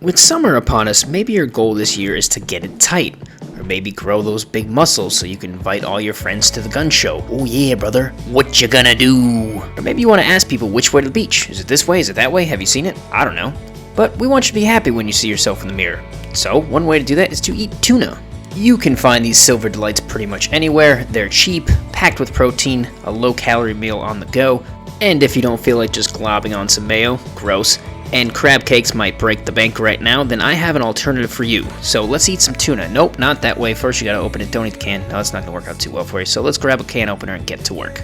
With summer upon us, maybe your goal this year is to get it tight, or maybe grow those big muscles so you can invite all your friends to the gun show. Oh yeah, brother, what you gonna do? Or maybe you want to ask people which way to the beach. Is it this way? Is it that way? Have you seen it? I don't know. But we want you to be happy when you see yourself in the mirror. So one way to do that is to eat tuna. You can find these silver delights pretty much anywhere. They're cheap, packed with protein, a low-calorie meal on the go, and if you don't feel like just globbing on some mayo, gross, and crab cakes might break the bank right now, then I have an alternative for you. So let's eat some tuna. Nope, not that way. First you gotta open it, don't eat the can. No, it's not gonna work out too well for you. So let's grab a can opener and get to work.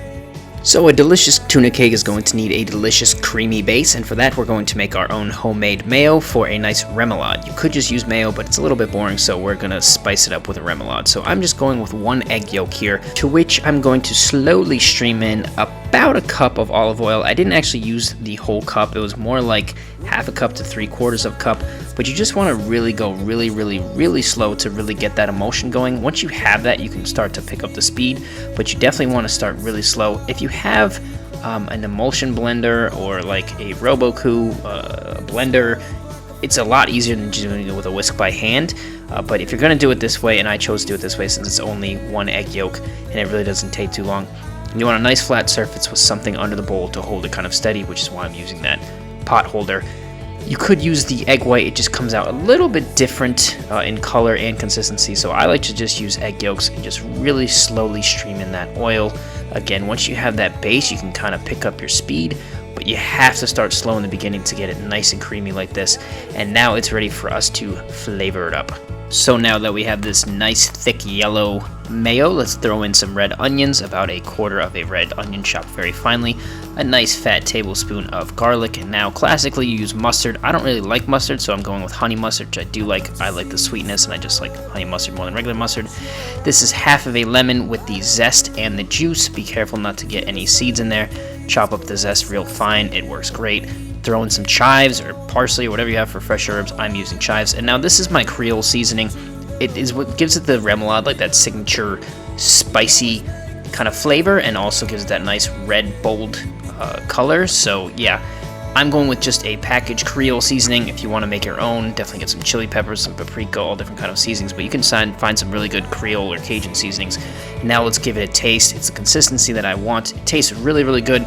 So a delicious tuna cake is going to need a delicious creamy base, and for that we're going to make our own homemade mayo for a nice remoulade. You could just use mayo, but it's a little bit boring, so we're gonna spice it up with a remoulade. So I'm just going with 1 egg yolk here, to which I'm going to slowly stream in about a cup of olive oil. I didn't actually use the whole cup, it was more like half a cup to 3/4 of a cup, but you just want to really go really slow to really get that emulsion going. Once you have that, you can start to pick up the speed, but you definitely want to start really slow. If you have an emulsion blender or like a Roku blender, it's a lot easier than doing it with a whisk by hand, but if you're going to do it this way, and I chose to do it this way since it's only 1 egg yolk and it really doesn't take too long, you want a nice flat surface with something under the bowl to hold it kind of steady, which is why I'm using that pot holder. You could use the egg white, it just comes out a little bit different in color and consistency, so I like to just use egg yolks and just really slowly stream in that oil. Again, once you have that base, you can kind of pick up your speed, but you have to start slow in the beginning to get it nice and creamy like this. And now it's ready for us to flavor it up. So now that we have this nice thick yellow mayo, let's throw in some red onions, about 1/4 of a red onion chopped very finely, a nice fat tablespoon of garlic, and now classically you use mustard. I don't really like mustard, so I'm going with honey mustard, which I do like. I like the sweetness, and I just like honey mustard more than regular mustard. This is half of a lemon with the zest and the juice. Be careful not to get any seeds in there. Chop up the zest real fine, it works great. Throw in some chives or parsley or whatever you have for fresh herbs. I'm using chives. And now this is my Creole seasoning. It is what gives it the remoulade, like that signature spicy kind of flavor, and also gives it that nice red bold color. So yeah, I'm going with just a packaged Creole seasoning. If you want to make your own, definitely get some chili peppers, some paprika, all different kind of seasonings, but you can find some really good Creole or Cajun seasonings. Now let's give it a taste. It's the consistency that I want. It tastes really good.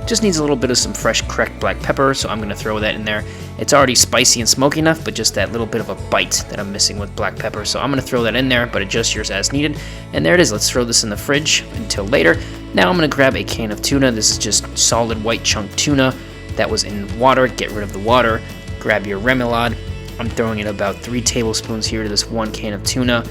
Just needs a little bit of some fresh cracked black pepper, so I'm going to throw that in there. It's already spicy and smoky enough, but just that little bit of a bite that I'm missing with black pepper, so I'm going to throw that in there, but adjust yours as needed. And there it is. Let's throw this in the fridge until later. Now I'm going to grab a can of tuna. This is just solid white chunk tuna that was in water. Get rid of the water. Grab your remoulade. I'm throwing in about 3 tablespoons here to this 1 can of tuna.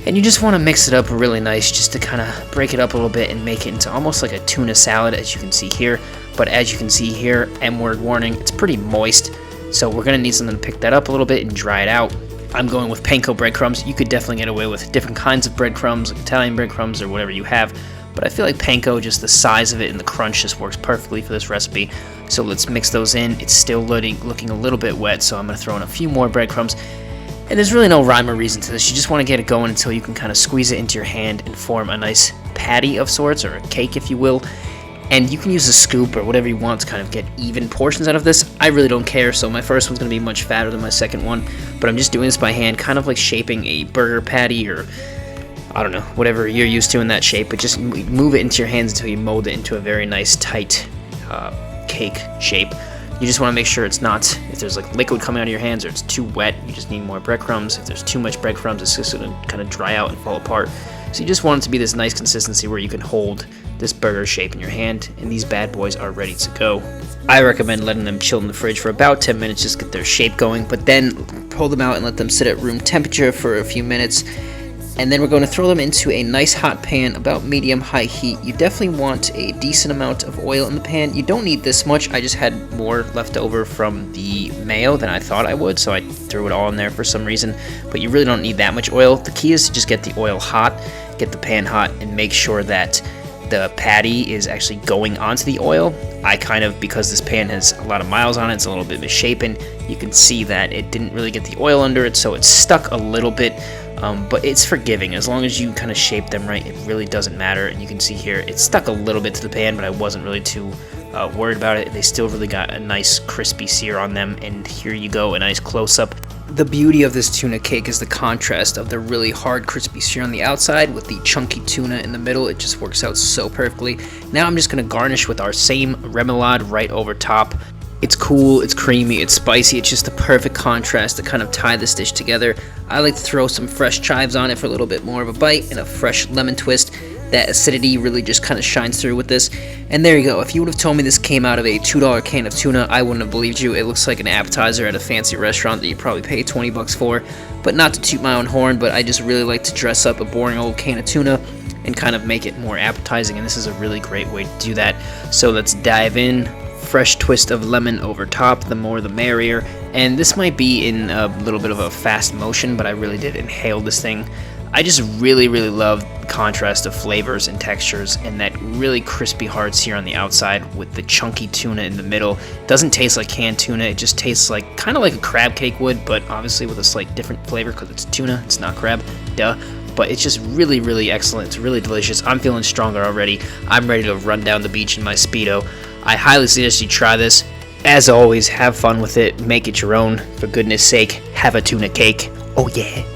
And you just want to mix it up really nice, just to kind of break it up a little bit and make it into almost like a tuna salad, as you can see here. But as you can see here, M-word warning, it's pretty moist, so we're going to need something to pick that up a little bit and dry it out. I'm going with panko breadcrumbs. You could definitely get away with different kinds of breadcrumbs, like Italian breadcrumbs or whatever you have, but I feel like panko, just the size of it and the crunch, just works perfectly for this recipe. So let's mix those in. It's still looking a little bit wet, so I'm going to throw in a few more breadcrumbs. And there's really no rhyme or reason to this. You just want to get it going until you can kind of squeeze it into your hand and form a nice patty of sorts, or a cake if you will. And you can use a scoop or whatever you want to kind of get even portions out of this. I really don't care, so my first one's going to be much fatter than my second one. But I'm just doing this by hand, kind of like shaping a burger patty, or I don't know, whatever you're used to in that shape. But just move it into your hands until you mold it into a very nice tight cake shape. You just want to make sure it's not, if there's like liquid coming out of your hands or it's too wet, you just need more breadcrumbs. If there's too much breadcrumbs, it's just going to kind of dry out and fall apart. So you just want it to be this nice consistency where you can hold this burger shape in your hand, and these bad boys are ready to go. I recommend letting them chill in the fridge for about 10 minutes, just get their shape going, but then pull them out and let them sit at room temperature for a few minutes. And then we're going to throw them into a nice hot pan, about medium-high heat. You definitely want a decent amount of oil in the pan. You don't need this much. I just had more left over from the mayo than I thought I would, so I threw it all in there for some reason. But you really don't need that much oil. The key is to just get the oil hot, get the pan hot, and make sure that the patty is actually going onto the oil. I kind of, because this pan has a lot of miles on it, it's a little bit misshapen. You can see that it didn't really get the oil under it, so it's stuck a little bit. But it's forgiving. As long as you kind of shape them right, it really doesn't matter. And you can see here, it's stuck a little bit to the pan, but I wasn't really too worried about it. They still really got a nice crispy sear on them, and here you go, a nice close-up. The beauty of this tuna cake is the contrast of the really hard crispy sear on the outside with the chunky tuna in the middle. It just works out so perfectly. Now I'm just going to garnish with our same remoulade right over top. It's cool, it's creamy, it's spicy, it's just the perfect contrast to kind of tie this dish together. I like to throw some fresh chives on it for a little bit more of a bite and a fresh lemon twist. That acidity really just kind of shines through with this. And there you go. If you would have told me this came out of a $2 can of tuna, I wouldn't have believed you. It looks like an appetizer at a fancy restaurant that you probably pay 20 bucks for. But not to toot my own horn, but I just really like to dress up a boring old can of tuna and kind of make it more appetizing, and this is a really great way to do that. So let's dive in. Fresh twist of lemon over top, the more the merrier. And this might be in a little bit of a fast motion, but I really did inhale this thing. I just really love the contrast of flavors and textures, and that really crispy hard sear on the outside with the chunky tuna in the middle. It doesn't taste like canned tuna, it just tastes like kind of like a crab cake would, but obviously with a slight different flavor because it's tuna, it's not crab, duh. But it's just really excellent. It's really delicious. I'm feeling stronger already. I'm ready to run down the beach in my Speedo. I highly suggest you try this. As always, have fun with it. Make it your own. For goodness sake, have a tuna cake. Oh yeah.